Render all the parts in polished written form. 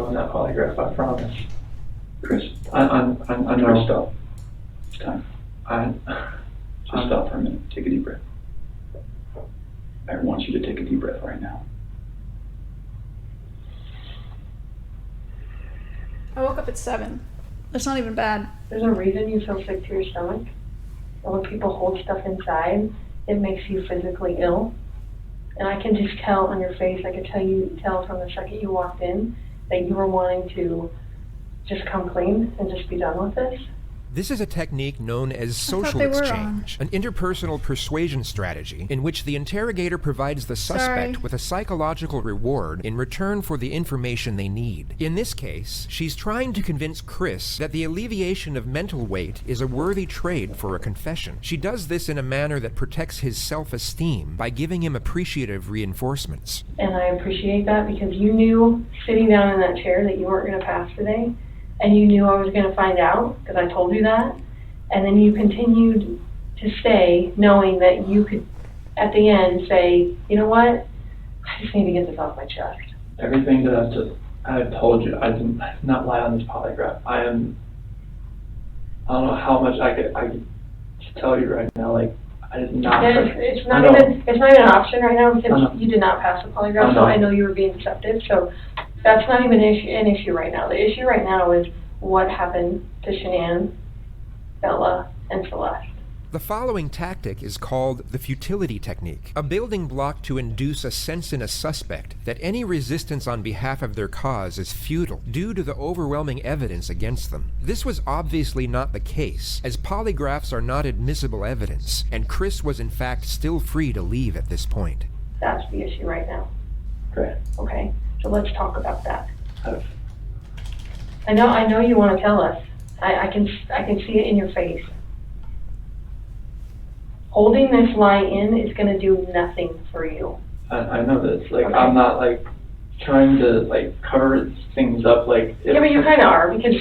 doing that polygraph, I promise. Chris, I know. Chris, stop. It's time. Just I'm- stop for a minute. Take a deep breath. I want you to take a deep breath right now. I woke up at 7. That's not even bad. There's a reason you feel sick to your stomach. And when people hold stuff inside, it makes you physically ill. And I can just tell on your face, I could tell from the second you walked in that you were wanting to just come clean and just be done with this. This is a technique known as thought social they were exchange, an interpersonal persuasion strategy in which the interrogator provides the suspect with a psychological reward in return for the information they need. In this case, she's trying to convince Chris that the alleviation of mental weight is a worthy trade for a confession. She does this in a manner that protects his self-esteem by giving him appreciative reinforcements. And I appreciate that because you knew sitting down in that chair that you weren't going to pass today. And you knew I was going to find out because I told you that. And then you continued to stay knowing that you could, at the end, say, you know what? I just need to get this off my chest. Everything that I've told you, I did not lie on this polygraph. I don't know how much I could tell you right now, like, I did not. It's not even an option right now because you did not pass the polygraph, so I know you were being deceptive. So that's not even an issue right now. The issue right now is what happened to Shanann, Bella, and Celeste. The following tactic is called the futility technique, a building block to induce a sense in a suspect that any resistance on behalf of their cause is futile due to the overwhelming evidence against them. This was obviously not the case, as polygraphs are not admissible evidence, and Chris was in fact still free to leave at this point. That's the issue right now. Okay. Okay, so let's talk about that. I know you want to tell us. I can see it in your face. Holding this lie in is going to do nothing for you. I know this. Like, Okay. I'm not, like, trying to, like, cover things up, like... Yeah, but you kind of are, because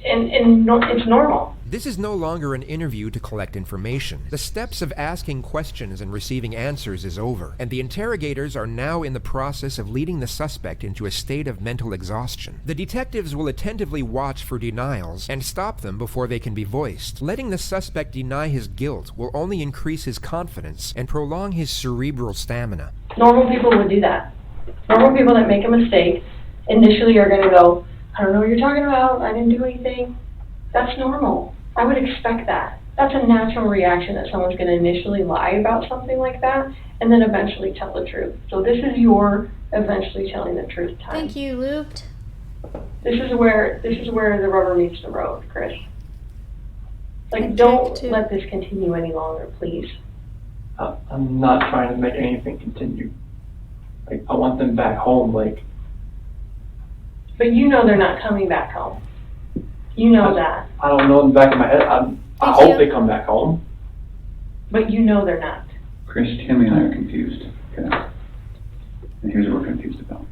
it's normal. This is no longer an interview to collect information. The steps of asking questions and receiving answers is over, and the interrogators are now in the process of leading the suspect into a state of mental exhaustion. The detectives will attentively watch for denials and stop them before they can be voiced. Letting the suspect deny his guilt will only increase his confidence and prolong his cerebral stamina. Normal people would do that. Normal people that make a mistake initially are going to go, I don't know what you're talking about, I didn't do anything. That's normal. I would expect that. That's a natural reaction that someone's going to initially lie about something like that and then eventually tell the truth. So this is your eventually telling the truth time. Thank you, Looped. This is where the rubber meets the road, Chris. Like, Thank don't you. let this continue any longer, please. I'm not trying to make anything continue. Like, I want them back home, like... But you know they're not coming back home. You know that. I don't know in the back of my head. I Thank hope you. they come back home. But you know they're not. Chris, Tammy and I are confused, okay? And here's what we're confused about.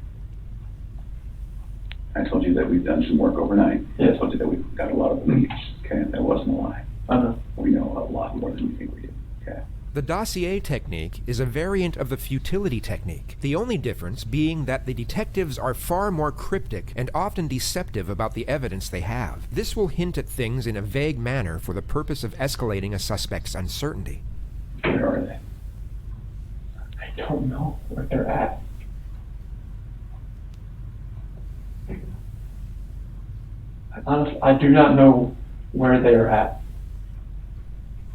I told you that we've done some work overnight. Yeah. I told you that we've got a lot of leads, okay? That wasn't a lie. I know. We know a lot more than we think we do, okay? The dossier technique is a variant of the futility technique, the only difference being that the detectives are far more cryptic and often deceptive about the evidence they have. This will hint at things in a vague manner for the purpose of escalating a suspect's uncertainty. Where are they? I don't know where they're at. Honestly, I do not know where they are at.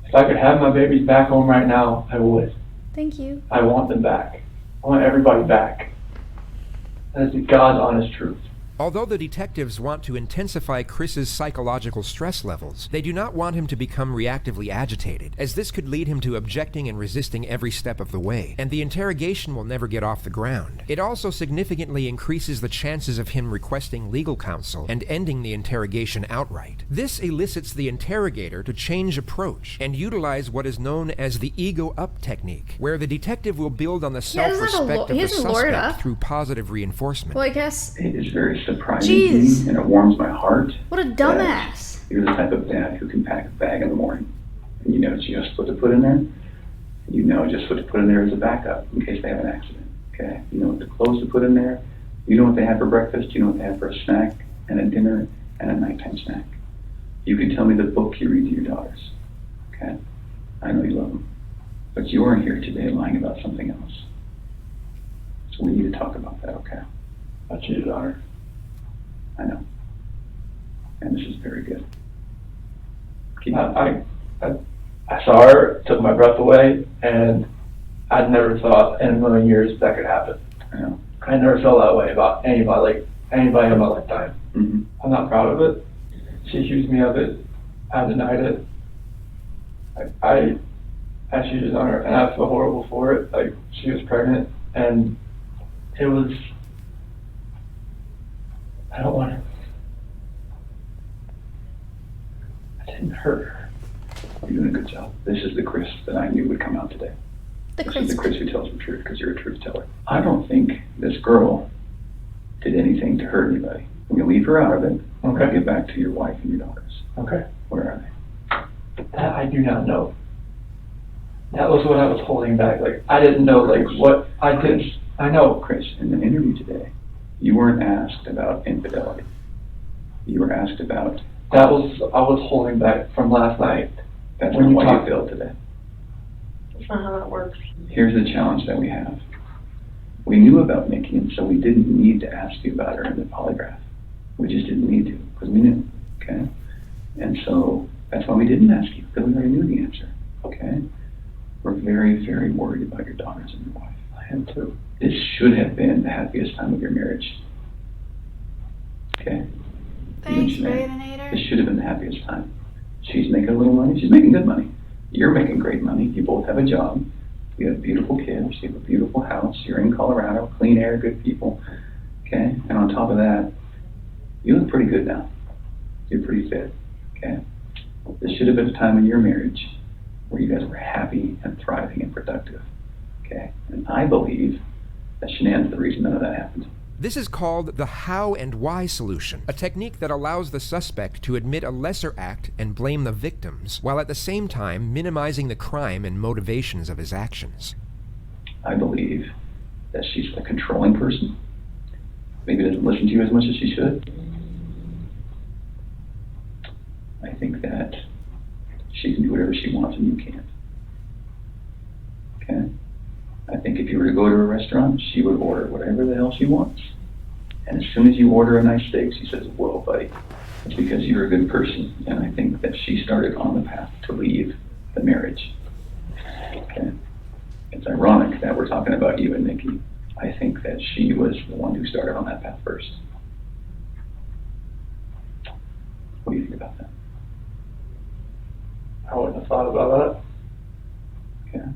If I could have my babies back home right now, I would. Thank you. I want them back. I want everybody back. That is the God's honest truth. Although the detectives want to intensify Chris's psychological stress levels, they do not want him to become reactively agitated, as this could lead him to objecting and resisting every step of the way, and the interrogation will never get off the ground. It also significantly increases the chances of him requesting legal counsel and ending the interrogation outright. This elicits the interrogator to change approach and utilize what is known as the ego-up technique, where the detective will build on the Yeah, doesn't have a self-respect lo- of he the hasn't lured suspect up. through positive reinforcement. Well, I guess. It is very surprising Jeez. to me, and it warms my heart. What a dumbass. You're the type of dad who can pack a bag in the morning, and you know just what to put in there. You know just what to put in there as a backup in case they have an accident, okay? You know what the clothes to put in there. You know what they have for breakfast, you know what they have for a snack, and a dinner, and a nighttime snack. You can tell me the book you read to your daughters, okay? I know you love them. But you aren't here today lying about something else. So we need to talk about that, okay? That's your daughter. I know. And this is very good. Keep I saw her, took my breath away, and I'd never thought in a million years that could happen. I know. I never felt that way about anybody in my lifetime. Mm-hmm. I'm not proud of it. She accused me of it. I denied it. I cheated on her, and I feel horrible for it. Like, she was pregnant, and it was, I don't want to, I didn't hurt her. You're doing a good job. This is the Chris that I knew would come out today. The This is the Chris. Chris who tells the truth, because you're a truth teller. I don't think this girl did anything to hurt anybody. When you leave her out of it, Okay. get back to your wife and your daughters. Okay. Where are they? That I do not know. That was what I was holding back. Like, I didn't know, like, what I did. I know. Chris, in the interview today, you weren't asked about infidelity. You were asked about, I was holding back from last night. that's When not you why talk- you failed today. That's not how that works. Here's the challenge that we have. We knew about Nikki, and so we didn't need to ask you about her in the polygraph. We just didn't need to, because we knew, okay? And so that's why we didn't ask you, because we already knew the answer, okay? We're very, very worried about your daughters and your wife. I am too. This should have been the happiest time of your marriage, okay? Thanks, You mentioned Ravinator. This should have been the happiest time. She's making a little money, she's making good money. You're making great money, you both have a job. You have beautiful kids, you have a beautiful house, you're in Colorado, clean air, good people, okay? And on top of that, you look pretty good now. You're pretty fit, okay? This should have been a time in your marriage where you guys were happy and thriving and productive, okay? And I believe that Shanann's the reason none of that happened. This is called the how and why solution, a technique that allows the suspect to admit a lesser act and blame the victims, while at the same time minimizing the crime and motivations of his actions. I believe that she's a controlling person. Maybe doesn't listen to you as much as she should. I think that she can do whatever she wants and you can't. Okay? I think if you were to go to a restaurant, she would order whatever the hell she wants. And as soon as you order a nice steak, she says, whoa, buddy. It's because you're a good person. And I think that she started on the path to leave the marriage. Okay? It's ironic that we're talking about you and Nikki. I think that she was the one who started on that path first. What do you think about that? I wouldn't have thought about Okay. And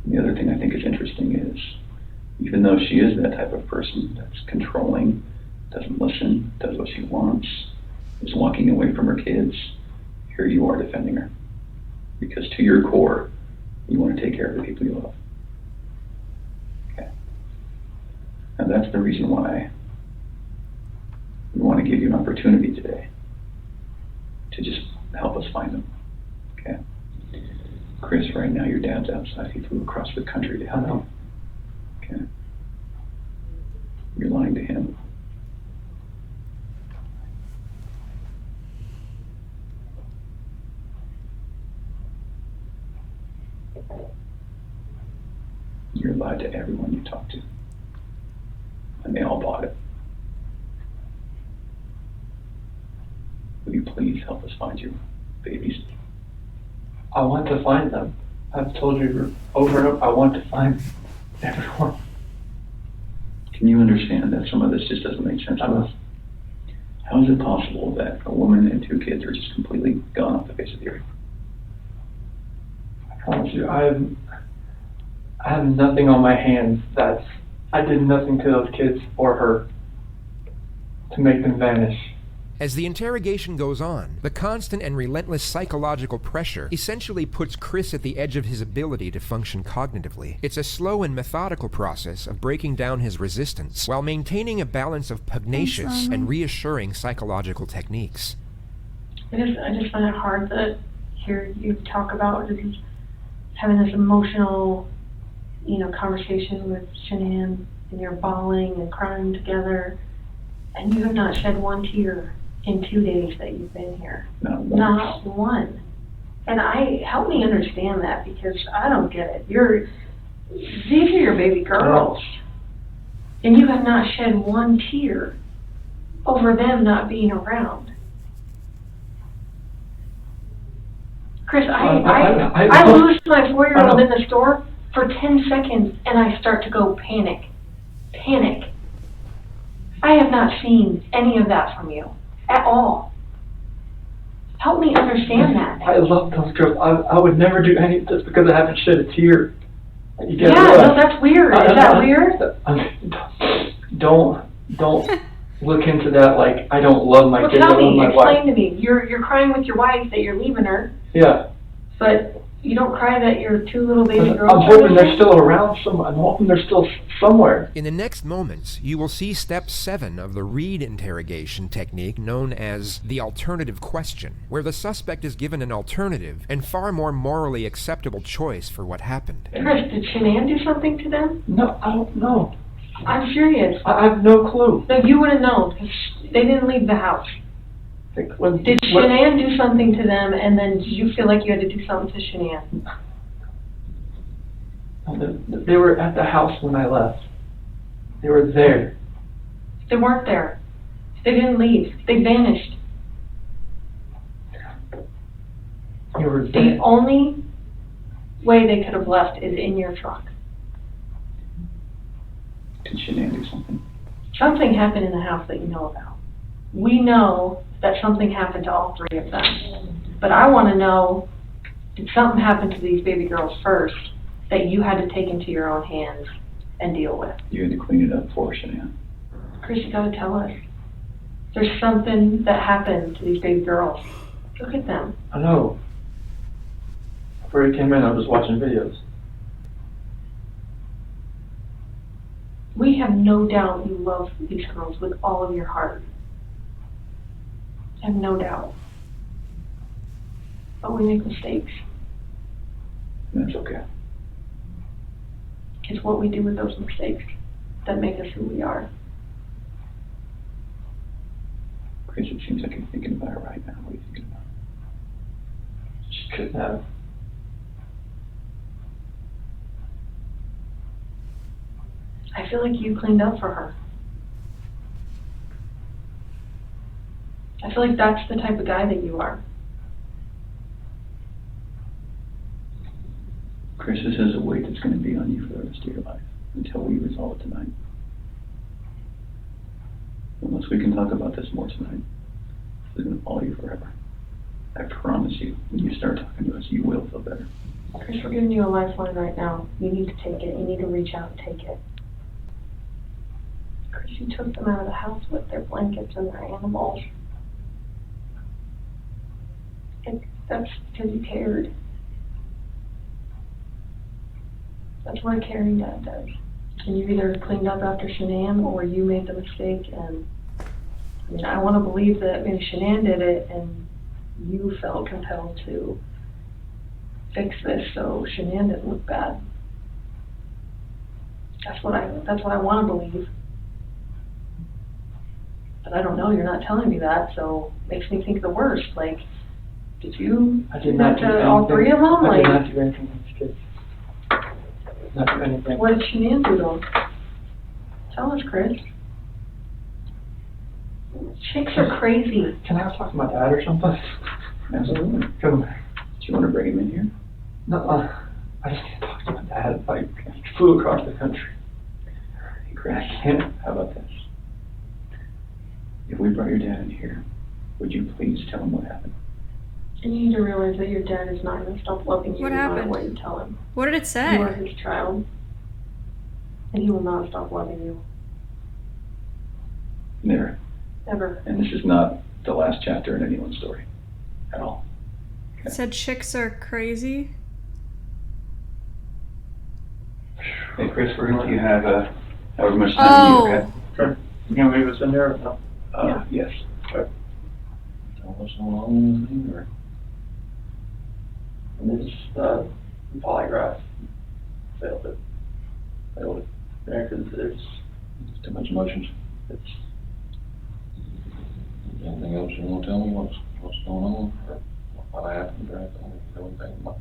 the other thing I think is interesting is, even though she is that type of person that's controlling, doesn't listen, does what she wants, is walking away from her kids, here you are defending her. Because to your core, you want to take care of the people you love. Okay. And that's the reason why we want to give you an opportunity today to just help us find them. Okay. Chris, right now your dad's outside. He flew across the country to help you. Okay. You're lying to him. You're lied to everyone you talk to. And they all bought it. Will you please help us find your babies? it. I want to find them. I've told you over and over, I want to find everyone. Can you understand that some of this just doesn't make sense to us? How is it possible that a woman and 2 kids are just completely gone off the face of the earth? I promise you, I have nothing on my hands I did nothing to those kids or her to make them vanish. As the interrogation goes on, the constant and relentless psychological pressure essentially puts Chris at the edge of his ability to function cognitively. It's a slow and methodical process of breaking down his resistance while maintaining a balance of pugnacious and reassuring psychological techniques. I just find it hard to hear you talk about just having this emotional, conversation with Shanann and you're bawling and crying together, and you have not shed one tear in 2 days that you've been here. Not once. Not one. And help me understand that, because I don't get it. These are your baby girls, and you have not shed one tear over them not being around. Chris, I lose my 4-year-old in the store for 10 seconds, and I start to go panic. Panic. I have not seen any of that from you at all. Help me understand that. I love those girls. I would never do any just because I haven't shed a tear. You get Yeah, what? no, that's weird. Is that weird? Don't look into that like I don't love my kids. Well, tell I love me, my explain wife. to me. You're crying with your wife that you're leaving her, Yeah. but you don't cry that your 2 little baby girls I'm are hoping they're missing? still around somewhere. I'm hoping they're still somewhere. In the next moments, you will see step 7 of the Reed interrogation technique known as the alternative question, where the suspect is given an alternative and far more morally acceptable choice for what happened. Chris, did Shanann do something to them? No, I don't know. I'm serious. I have no clue. No, you would have known, because they didn't leave the house. Did Shanann do something to them, and then did you feel like you had to do something to Shanann? They were at the house when I left. They were there. They weren't there. They didn't leave. They vanished. They were The there. only way they could have left is in your truck. Did Shanann do something? Something happened in the house that you know about. We know that something happened to all 3 of them. But I want to know, did something happen to these baby girls first that you had to take into your own hands and deal with? You had to clean it up for Shanann. Chris, you gotta tell us. There's something that happened to these baby girls. Look at them. I know. Before you came in, I was watching videos. We have no doubt you love these girls with all of your heart. I have no doubt. But we make mistakes. That's okay. It's what we do with those mistakes that make us who we are. Chris, it seems like you're thinking about it right now. What are you thinking about? She couldn't have. I feel like you cleaned up for her. I feel like that's the type of guy that you are. Chris, this is a weight that's going to be on you for the rest of your life until we resolve it tonight. Unless we can talk about this more tonight, it's going to follow you forever. I promise you, when you start talking to us, you will feel better. Chris, we're giving you a lifeline right now. You need to take it. You need to reach out and take it. Chris, you took them out of the house with their blankets and their animals. And that's because you cared. That's what a caring dad does. And you either cleaned up after Shanann or you made the mistake. And I mean, I want to believe that maybe Shanann did it and you felt compelled to fix this so Shanann didn't look bad. That's what I want to believe. But I don't know, you're not telling me that, so it makes me think the worst. Like, did you I did not do anything. all 3 of them? I did Like, not do anything with these kids. Not do anything. what did Shanann do to them? Tell us, Chris. Chicks are crazy. Can I talk to my dad or something? Absolutely. Come. Do you want to bring him in here? No, I just can't talk to my dad. Like, he flew across the country. Hey, Chris, I can't. how about this? If we brought your dad in here, would you please tell him what happened? And you need to realize that your dad is not going to stop loving you What no matter happened? what you tell him. What did it say? You are his child. And he will not stop loving you. There. Ever. And this is not the last chapter in anyone's story. At all. It said chicks are crazy. Hey, Chris, we're going to let you have however much time you need, okay? Sure. You gonna leave us in there or no? Yes. Okay. Tell us how long anything, or? And this, polygraph failed it. Yeah, because there's Too much emotions. It's, Anything else you wanna tell me, what's going on, or what happened, or anything, anything about?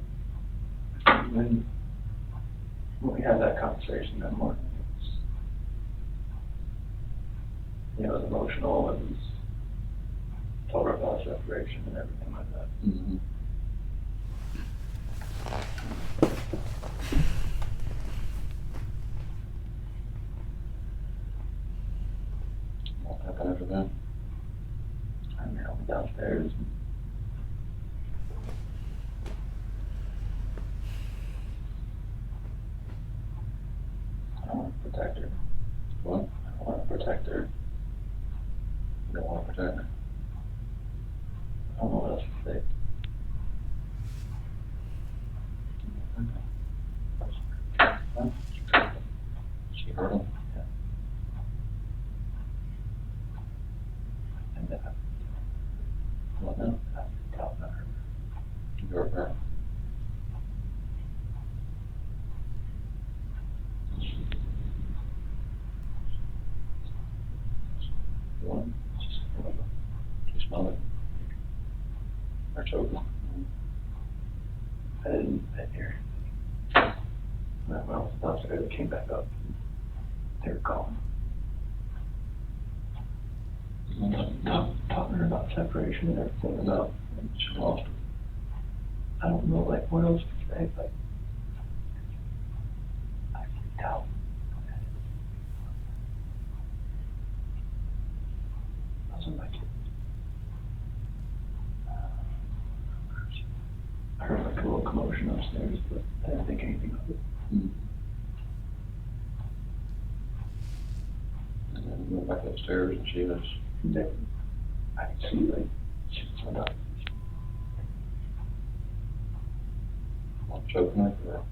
When we had that conversation that morning, it was emotional, it was, told her about separation and everything like that. Mm-hmm. What happened after that? I mean, I went downstairs. I don't want to protect her. What? I don't want to protect her. You don't wanna protect her? I don't know what else to say. She hurt him? Yeah. And well, no, I doubt not her. You hurt her? One, She smelled it? Or choked him? I didn't hear anything. When I was downstairs, I came back up. They were gone. Talking to her about separation and everything, about, And she lost it. I don't know, like, what else to say, like, I freaked out. Those are my kids. I heard like a little commotion upstairs, but I didn't think anything of it. Mm. And then we went back upstairs and she was, And then I could see, like, she was on top. what, choking her, or?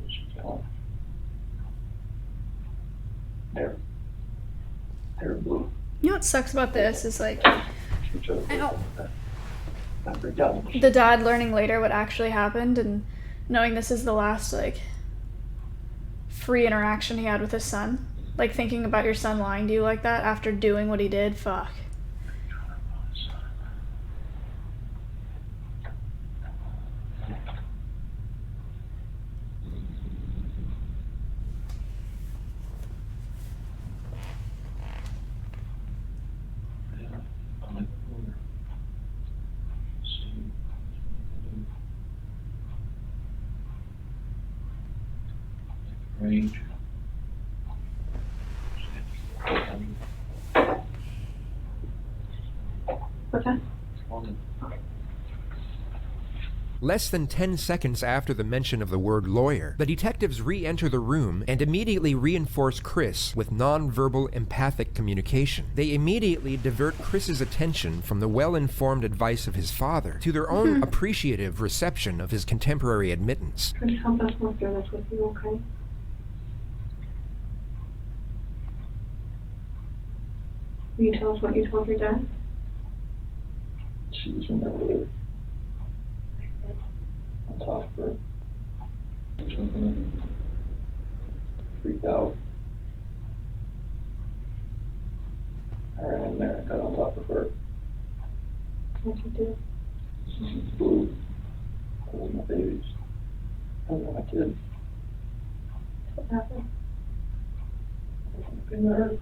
Did she kill him? They're blue. You know what sucks about this is like She choked her. Ow. I freaked out. the dad learning later what actually happened and knowing this is the last like free interaction he had with his son. Like thinking about your son lying to you like that after doing what he did, fuck. Range. What's that? Less than 10 seconds after the mention of the word lawyer, the detectives re-enter the room and immediately reinforce Chris with non-verbal empathic communication. They immediately divert Chris's attention from the well-informed advice of his father to their own appreciative reception of his contemporary admittance. Chris, help us work through this with you, okay? Will you tell us what you told your dad? She was in there with her. On top of her. Freaked out. I ran in there and got on top of her. What'd you do? Blue. Those are my babies. Those are my kids. What happened? In there.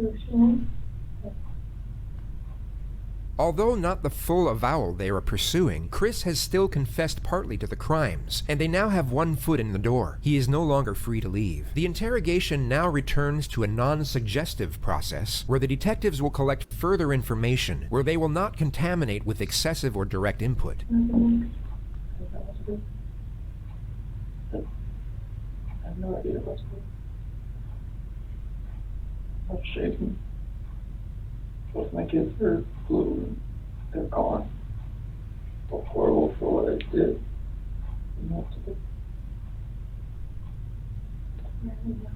Was she in? Although not the full avowal they are pursuing, Chris has still confessed partly to the crimes, and they now have one foot in the door. He is no longer free to leave. The interrogation now returns to a non-suggestive process, where the detectives will collect further information, where they will not contaminate with excessive or direct input. Nothing. I have no idea what's going on. I'm shaking. Both my kids are blue and they're gone. Feel horrible for what I did. You know what to do. Yeah, I know.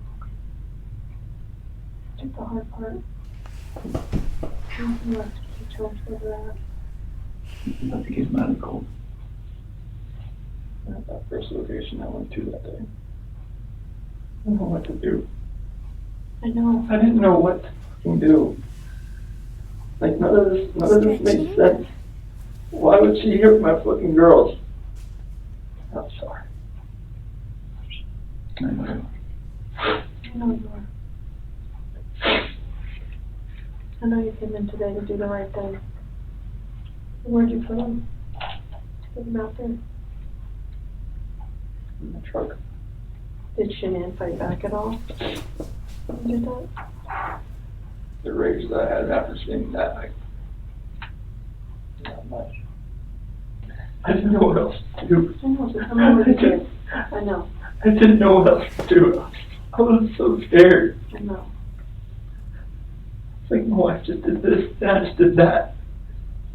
I think the hard part. How much he chose for that. I think he's mad and cold. At that first location I went to that day. I don't know what to do. I know. I didn't know what to fucking do. Like, none of this makes sense. Why would she hurt my fucking girls? I'm sorry. I know. I know you are. I know you came in today to do the right thing. Where'd you put them? Put them out there. In the truck. Did Shanann fight back at all? When you did that? The rage that I had after seeing that night. Not much. I didn't know what else to do. I know, so tell me what you did. I know, I didn't know what else to do. I was so scared. I know. It's like, no, I just did this, and I just did that.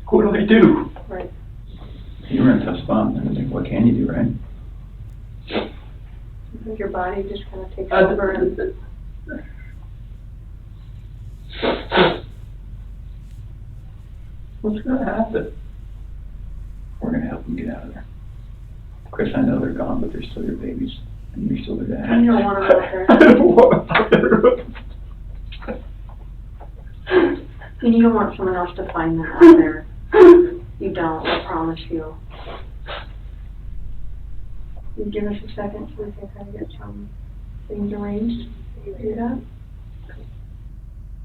What do I do? Right. You were in a tough spot. I think, what can you do, right? I think your body just kind of takes over and What's gonna happen? We're gonna help them get out of there. Chris, I know they're gone, but they're still your babies, and you're still their dad. you don't want them out there. I don't want them out there. And you don't want someone else to find them out there. You don't, I promise you. You give us a second so we can kind of get some things arranged. Can you do that?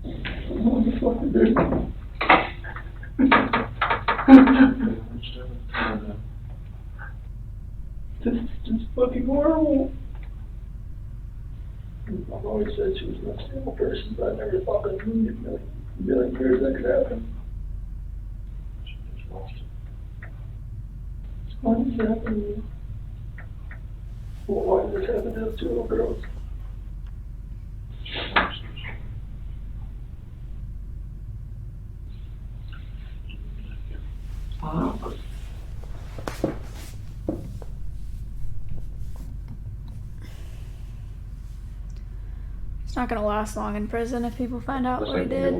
I don't know what the fuck to do. This is just fucking horrible. I've always said she was an unstable person, but I never thought that in a million years that could happen. Why does this happen to me? Why does this happen to those two little girls? It's not gonna last long in prison if people find out what he did.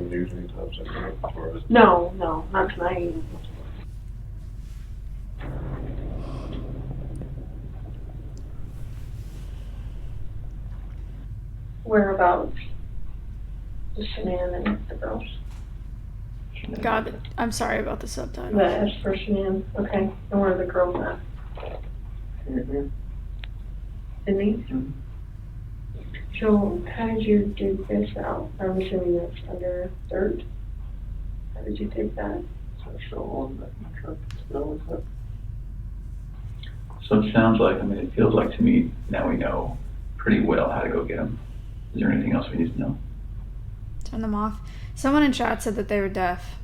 No, not tonight. Whereabouts? Just Shanann and the girls. God, I'm sorry about the subtitle. The S for Shanann, okay. And where are the girls at? Mm-hmm. Sydney? So how did you dig this out? I'm assuming that's under dirt. How did you take that? So it sounds like, it feels like to me, now we know pretty well how to go get them. Is there anything else we need to know? Turn them off. Someone in chat said that they were deaf.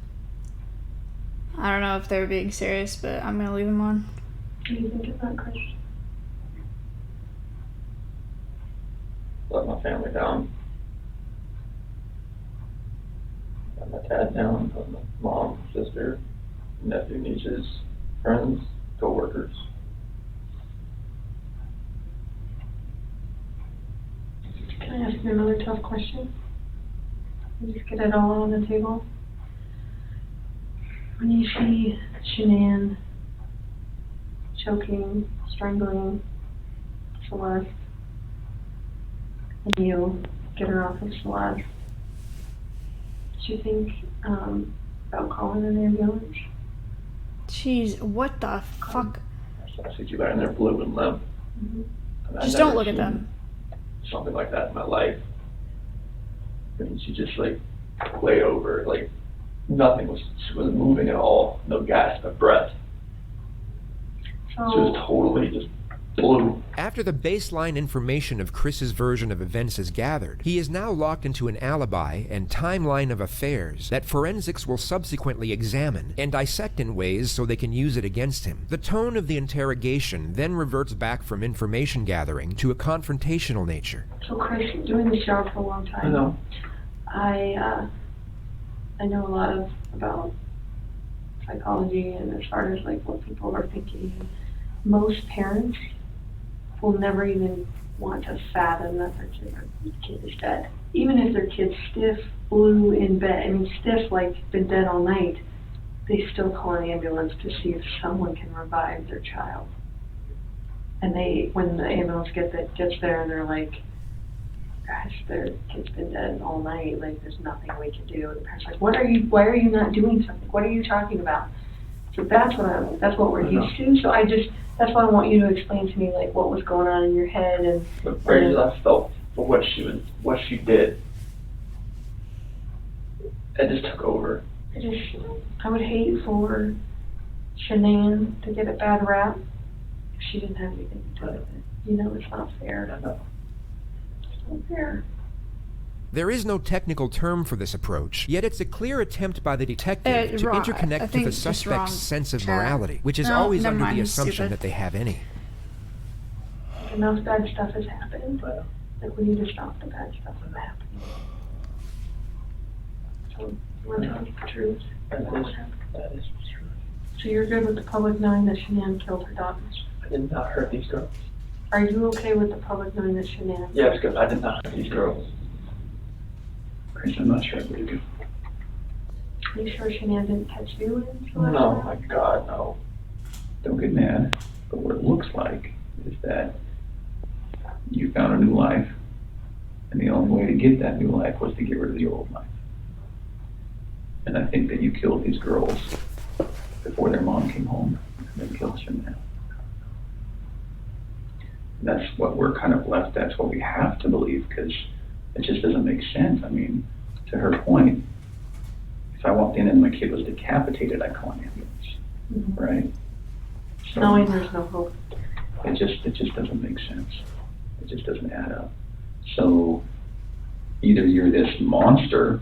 I don't know if they were being serious, but I'm gonna leave them on. What do you think of that, Chris? Let my family down. Let my dad down, let my mom, sister, nephew, nieces, friends, co-workers. Can I ask you another tough question? Just get it all on the table. When you see Shanann choking, strangling Celeste, and you get her off of Celeste, do you think about calling an ambulance? Jeez, what the fuck? I see you guys in there blue and limp. Mm-hmm. And I've Just never don't look at seen them. Something like that in my life. I mean, she just like way over, like nothing was, she wasn't moving at all, no gasp of breath. She was totally just blue. After the baseline information of Chris's version of events is gathered, he is now locked into an alibi and timeline of affairs that forensics will subsequently examine and dissect in ways so they can use it against him. The tone of the interrogation then reverts back from information gathering to a confrontational nature. So Chris, doing this job for a long time. I know. I know a lot about psychology and as far as like what people are thinking. Most parents will never even want to fathom that their kid is dead. Even if their kid's stiff, blue in bed, I mean stiff like been dead all night, they still call an ambulance to see if someone can revive their child. And when the ambulance gets there, they're like, gosh, their kid's been dead all night, like, there's nothing we can do. And the parents are like, why are you not doing something? What are you talking about? So that's what we're used to, so that's why I want you to explain to me, like, what was going on in your head and. The rage I felt for what she did, it just took over. I would hate for Shanann to get a bad rap if she didn't have anything to do with it. You know, it's not fair. I know. It's not fair. There is no technical term for this approach, yet it's a clear attempt by the detective to wrong. I interconnect to think the it's just wrong, suspect's sense of Chad. morality, which is No, always never under mind, the he's assumption stupid. that they have any. Enough bad stuff has happened. Like, we need to stop the bad stuff from happening. So, you want to tell us the truth? That is true. So you're good with the public knowing that Shanann killed her daughters? I did not hurt these girls. Are you okay with the public knowing that Shanann? Yes, because I did not hurt these girls. Chris, I'm not sure I believe you. Are you sure Shanann didn't catch you in? No, my God, no. Don't get mad, but what it looks like is that you found a new life, and the only way to get that new life was to get rid of the old life. And I think that you killed these girls before their mom came home, and then killed Shanann. That's what we're kind of left, that's what we have to believe, because it just doesn't make sense. I mean, to her point, if I walked in and my kid was decapitated, I'd call an ambulance, right? So Knowing there's no hope. it just doesn't make sense. It just doesn't add up. So either you're this monster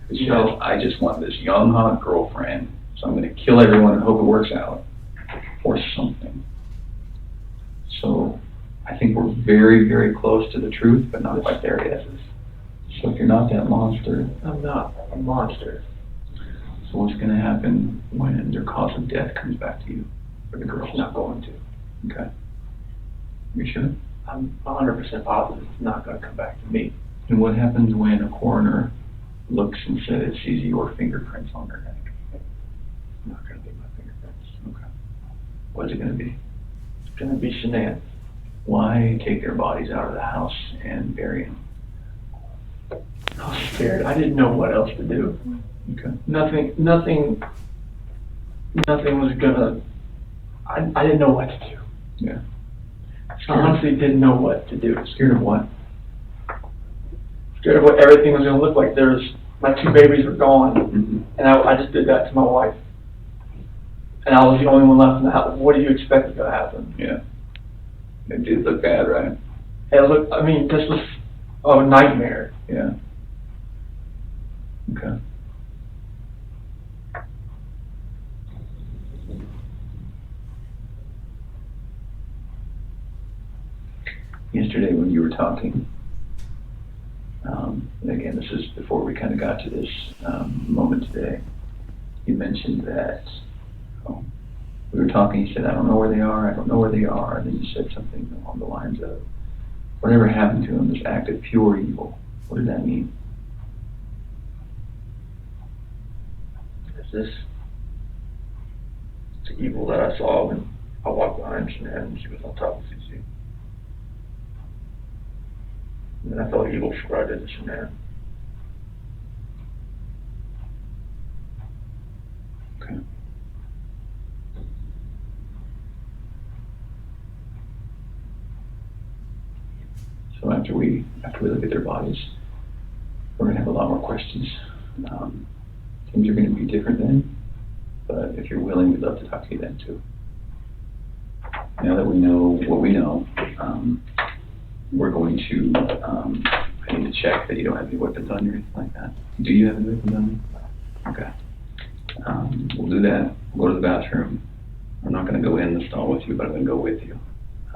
who says, No. I just want this young, hot girlfriend, so I'm gonna kill everyone and hope it works out, or something. So I think we're very, very close to the truth, but not quite there yet. So if you're not that monster, I'm not a monster. so what's gonna happen when their cause of death comes back to you? Or the girl's It's not going to. Okay. You sure? I'm 100% positive it's not going to come back to me. And what happens when a coroner looks and says it sees your fingerprints on their neck? It's not going to be my fingerprints. Okay. What's it gonna be? It's going to be Shanann. Why take their bodies out of the house and bury them? I was scared. I didn't know what else to do. Okay. Nothing was gonna, I didn't know what to do. Yeah. I honestly didn't know what to do. Scared of what? Scared of what everything was gonna look like. My 2 babies were gone, Mm-hmm. and I just did that to my wife. And I was the only one left in the house. What do you expect is gonna happen? Yeah. It did look bad, right? Hey, look, I mean, this was a nightmare. Yeah. Okay. Yesterday when you were talking, and again, this is before we kind of got to this moment today, you mentioned that we were talking, you said, I don't know where they are, and then you said something along the lines of, whatever happened to them, this act of pure evil. What does that mean? It's the evil that I saw when I walked behind Shanann and she was on top of CC. And then I felt evil for what I did to Shanann. Okay. So after we look at their bodies, we're gonna have a lot more questions. Things are gonna be different then, but if you're willing, we'd love to talk to you then too. Now that we know what we know, we're going to, I need to check that you don't have any weapons on you or anything like that. Do you have any weapons on you? Okay. We'll do that. We'll go to the bathroom. I'm not gonna go in the stall with you, but I'm gonna go with you.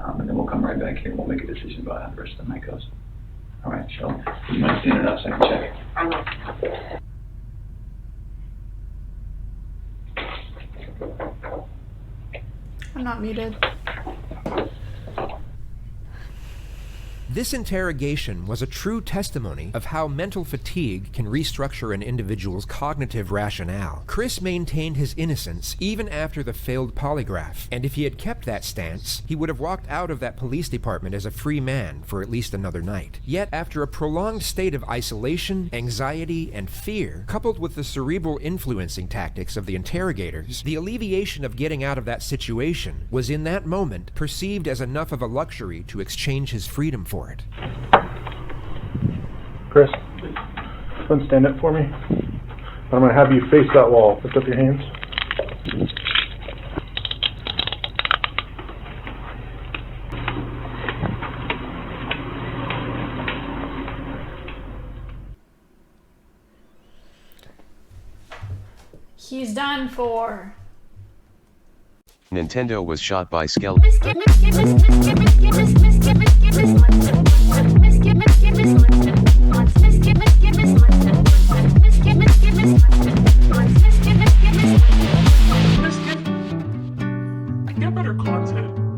And then we'll come right back here and we'll make a decision about how the rest of the night goes. All right, so you might stand it up so I can check it. I'm not muted. This interrogation was a true testimony of how mental fatigue can restructure an individual's cognitive rationale. Chris maintained his innocence even after the failed polygraph, and if he had kept that stance, he would have walked out of that police department as a free man for at least another night. Yet, after a prolonged state of isolation, anxiety, and fear, coupled with the cerebral influencing tactics of the interrogators, the alleviation of getting out of that situation was in that moment perceived as enough of a luxury to exchange his freedom for it. Chris, go and stand up for me. I'm going to have you face that wall. Lift up your hands. He's done for. Nintendo was shot by Skell. Get better content.